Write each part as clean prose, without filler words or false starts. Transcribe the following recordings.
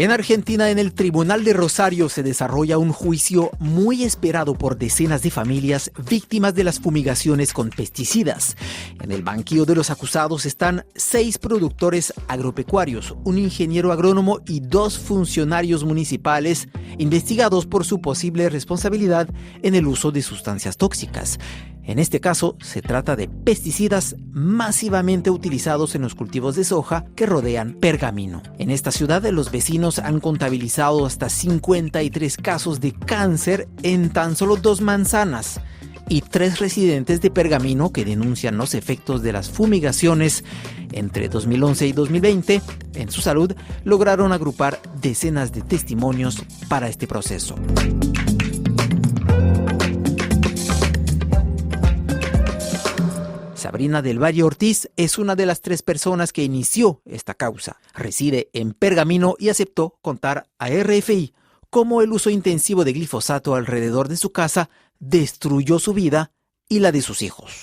En Argentina, en el Tribunal de Rosario, se desarrolla un juicio muy esperado por decenas de familias víctimas de las fumigaciones con pesticidas. En el banquillo de los acusados están 6 productores agropecuarios, un ingeniero agrónomo y 2 funcionarios municipales investigados por su posible responsabilidad en el uso de sustancias tóxicas. En este caso, se trata de pesticidas masivamente utilizados en los cultivos de soja que rodean Pergamino. En esta ciudad, los vecinos han contabilizado hasta 53 casos de cáncer en tan solo 2 manzanas. Y 3 residentes de Pergamino que denuncian los efectos de las fumigaciones entre 2011 y 2020 en su salud lograron agrupar decenas de testimonios para este proceso. Sabrina del Valle Ortiz es una de las 3 personas que inició esta causa. Reside en Pergamino y aceptó contar a RFI cómo el uso intensivo de glifosato alrededor de su casa destruyó su vida y la de sus hijos.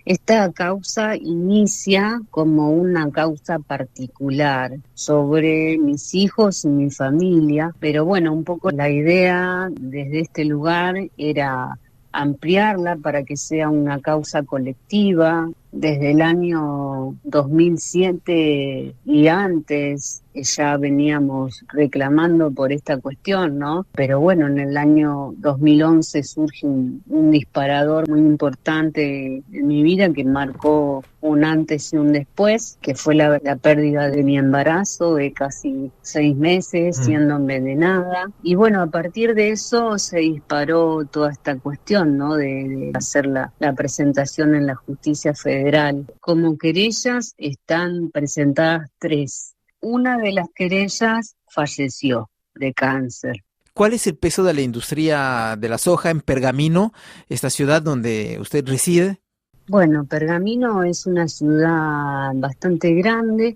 Esta causa inicia como una causa particular sobre mis hijos y mi familia, pero bueno, un poco la idea desde este lugar era ampliarla para que sea una causa colectiva. Desde el año 2007 y antes ya veníamos reclamando por esta cuestión, ¿no? Pero bueno, en el año 2011 surge un disparador muy importante en mi vida que marcó un antes y un después, que fue la pérdida de mi embarazo de casi 6 meses siendo envenenada. Y bueno, a partir de eso se disparó toda esta cuestión, ¿no? De hacer la presentación en la justicia federal. Como querellas están presentadas 3. Una de las querellas falleció de cáncer. ¿Cuál es el peso de la industria de la soja en Pergamino, esta ciudad donde usted reside? Bueno, Pergamino es una ciudad bastante grande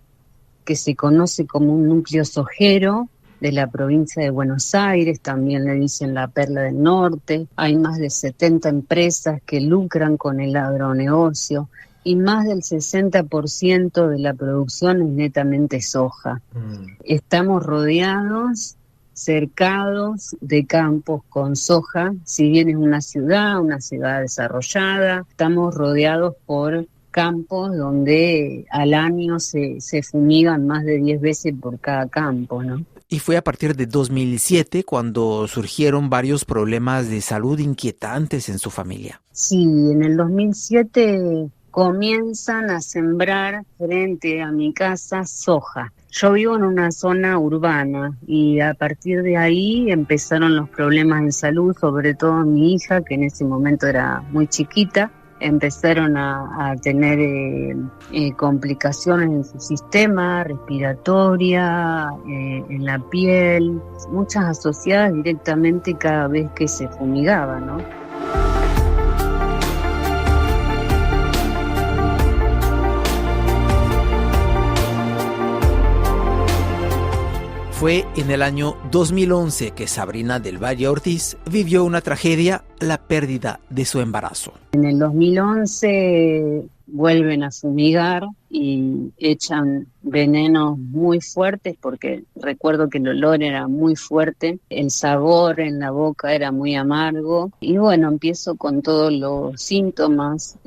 que se conoce como un núcleo sojero de la provincia de Buenos Aires, también le dicen la Perla del Norte. Hay más de 70 empresas que lucran con el agronegocio y más del 60% de la producción es netamente soja. Estamos rodeados, cercados de campos con soja. Si bien es una ciudad desarrollada, estamos rodeados por campos donde al año se fumigan más de 10 veces por cada campo, ¿no? Y fue a partir de 2007 cuando surgieron varios problemas de salud inquietantes en su familia. Sí, en el 2007 comienzan a sembrar frente a mi casa soja. Yo vivo en una zona urbana y a partir de ahí empezaron los problemas de salud, sobre todo mi hija, que en ese momento era muy chiquita. Empezaron a tener complicaciones en su sistema respiratoria, en la piel, muchas asociadas directamente cada vez que se fumigaba, ¿no? Fue en el año 2011 que Sabrina del Valle Ortiz vivió una tragedia, la pérdida de su embarazo. En el 2011 vuelven a fumigar y echan venenos muy fuertes porque recuerdo que el olor era muy fuerte, el sabor en la boca era muy amargo y bueno, empiezo con todos los síntomas,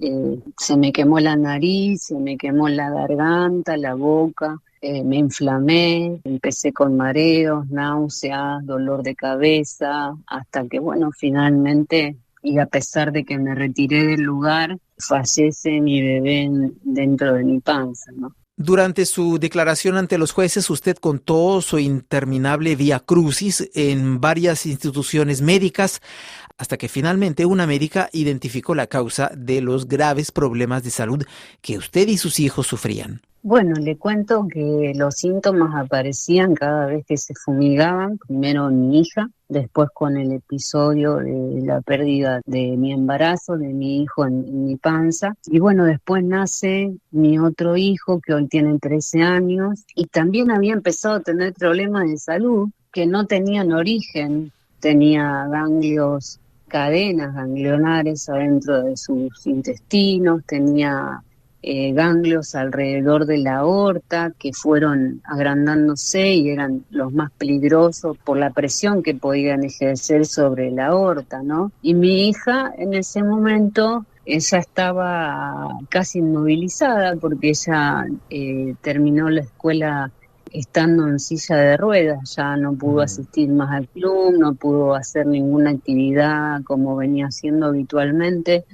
se me quemó la nariz, se me quemó la garganta, la boca. Me inflamé, empecé con mareos, náuseas, dolor de cabeza, hasta que, bueno, finalmente, y a pesar de que me retiré del lugar, fallece mi bebé dentro de mi panza, ¿no? Durante su declaración ante los jueces, usted contó su interminable viacrucis en varias instituciones médicas, hasta que finalmente una médica identificó la causa de los graves problemas de salud que usted y sus hijos sufrían. Bueno, le cuento que los síntomas aparecían cada vez que se fumigaban, primero en mi hija, después con el episodio de la pérdida de mi embarazo, de mi hijo en mi panza, y bueno, después nace mi otro hijo que hoy tiene 13 años y también había empezado a tener problemas de salud que no tenían origen, tenía cadenas ganglionares adentro de sus intestinos, tenía ganglios alrededor de la aorta que fueron agrandándose y eran los más peligrosos por la presión que podían ejercer sobre la aorta, ¿no? Y mi hija en ese momento ella estaba casi inmovilizada porque ella terminó la escuela estando en silla de ruedas, ya no pudo asistir más al club, no pudo hacer ninguna actividad como venía haciendo habitualmente,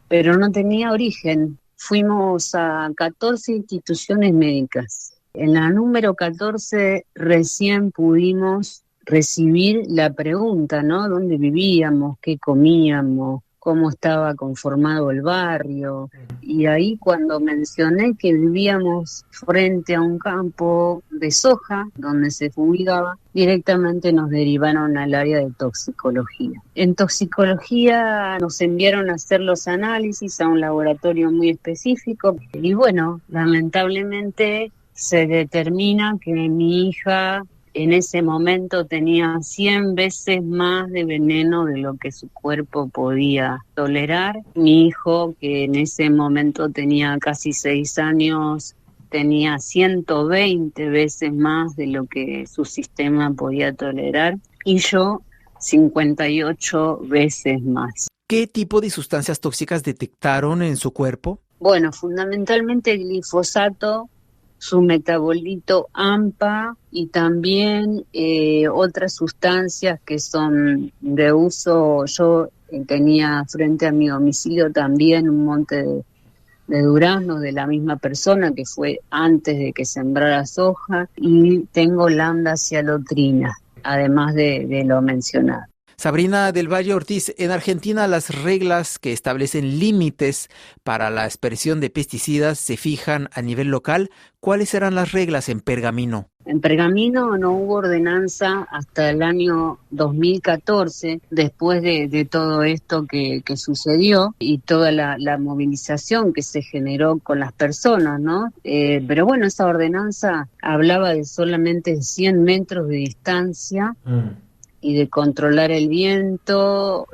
pero no tenía origen. Fuimos a 14 instituciones médicas. En la número 14 recién pudimos recibir la pregunta, ¿no? ¿Dónde vivíamos? ¿Qué comíamos? ¿Cómo estaba conformado el barrio? Y ahí cuando mencioné que vivíamos frente a un campo de soja donde se fumigaba, directamente nos derivaron al área de toxicología. En toxicología nos enviaron a hacer los análisis a un laboratorio muy específico y bueno, lamentablemente se determina que mi hija en ese momento tenía 100 veces más de veneno de lo que su cuerpo podía tolerar. Mi hijo, que en ese momento tenía casi 6 años, tenía 120 veces más de lo que su sistema podía tolerar. Y yo, 58 veces más. ¿Qué tipo de sustancias tóxicas detectaron en su cuerpo? Bueno, fundamentalmente el glifosato, su metabolito AMPA y también otras sustancias que son de uso. Yo tenía frente a mi domicilio también un monte de duraznos de la misma persona que fue antes de que sembrara soja y tengo lambda cialotrina, además de lo mencionado. Sabrina del Valle Ortiz, en Argentina las reglas que establecen límites para la aspersión de pesticidas se fijan a nivel local. ¿Cuáles eran las reglas en Pergamino? En Pergamino no hubo ordenanza hasta el año 2014, después de todo esto que sucedió y toda la movilización que se generó con las personas, ¿no? Pero bueno, esa ordenanza hablaba de solamente 100 metros de distancia y de controlar el viento.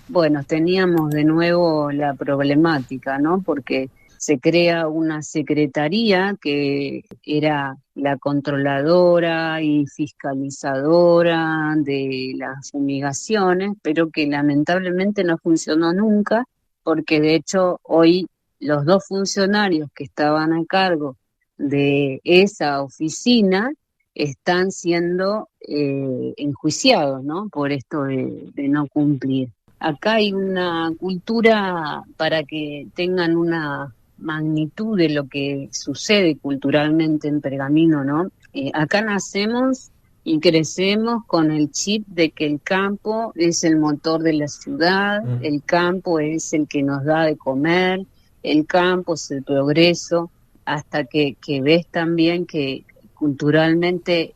Bueno, teníamos de nuevo la problemática, ¿no? Porque se crea una secretaría que era la controladora y fiscalizadora de las fumigaciones, pero que lamentablemente no funcionó nunca, porque de hecho hoy los 2 funcionarios que estaban a cargo de esa oficina están siendo enjuiciados, ¿no? Por esto de no cumplir. Acá hay una cultura, para que tengan una magnitud de lo que sucede culturalmente en Pergamino, ¿no? Acá nacemos y crecemos con el chip de que el campo es el motor de la ciudad, el campo es el que nos da de comer, el campo es el progreso, hasta que ves también que culturalmente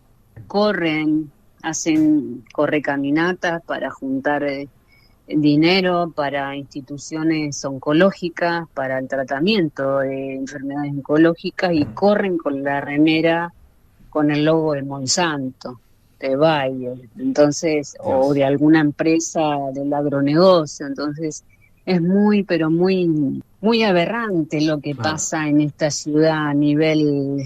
hacen correcaminatas para juntar dinero para instituciones oncológicas, para el tratamiento de enfermedades oncológicas y corren con la remera con el logo de Monsanto, de Bayer, entonces, o de alguna empresa del agronegocio. Entonces es muy, pero muy, muy aberrante lo que pasa en esta ciudad a nivel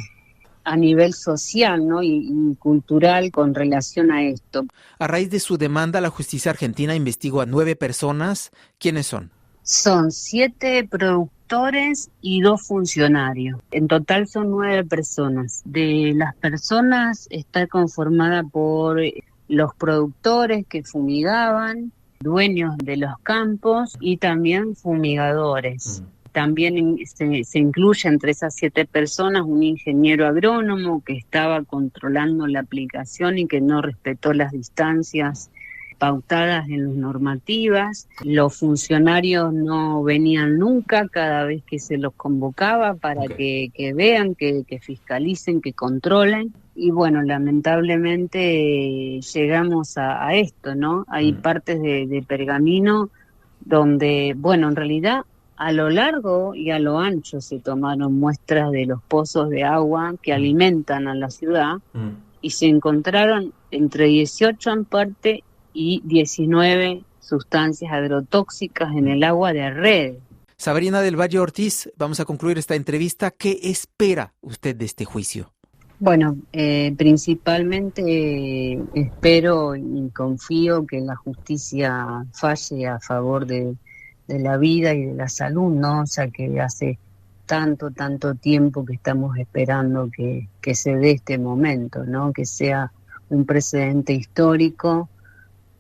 social, ¿no? y cultural con relación a esto. A raíz de su demanda, la justicia argentina investigó a 9 personas. ¿Quiénes son? Son 7 productores y 2 funcionarios. En total son 9 personas. De las personas está conformada por los productores que fumigaban, dueños de los campos y también fumigadores. También se incluye entre esas 7 personas un ingeniero agrónomo que estaba controlando la aplicación y que no respetó las distancias pautadas en las normativas. Los funcionarios no venían nunca cada vez que se los convocaba para que vean, que fiscalicen, que controlen. Y bueno, lamentablemente llegamos a esto, ¿no? Hay partes de Pergamino donde, bueno, en realidad a lo largo y a lo ancho se tomaron muestras de los pozos de agua que alimentan a la ciudad y se encontraron entre 18 en parte y 19 sustancias agrotóxicas en el agua de red. Sabrina del Valle Ortiz, vamos a concluir esta entrevista. ¿Qué espera usted de este juicio? Bueno, principalmente espero y confío que la justicia falle a favor de la vida y de la salud, ¿no? O sea, que hace tanto tiempo que estamos esperando que se dé este momento, ¿no? Que sea un precedente histórico,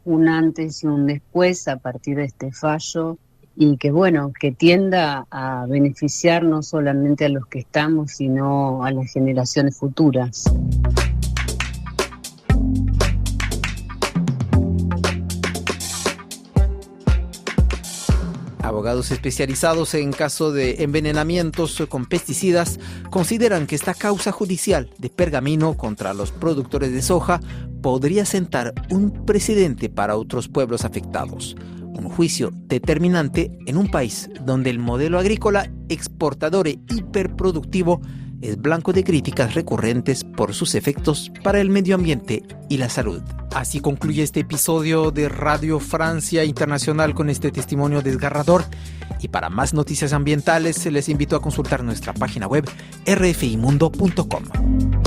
un antes y un después a partir de este fallo, y que bueno, que tienda a beneficiar no solamente a los que estamos, sino a las generaciones futuras. Abogados especializados en caso de envenenamientos con pesticidas consideran que esta causa judicial de Pergamino contra los productores de soja podría sentar un precedente para otros pueblos afectados. Un juicio determinante en un país donde el modelo agrícola exportador e hiperproductivo es blanco de críticas recurrentes por sus efectos para el medio ambiente y la salud. Así concluye este episodio de Radio Francia Internacional con este testimonio desgarrador. Y para más noticias ambientales les invito a consultar nuestra página web rfimundo.com.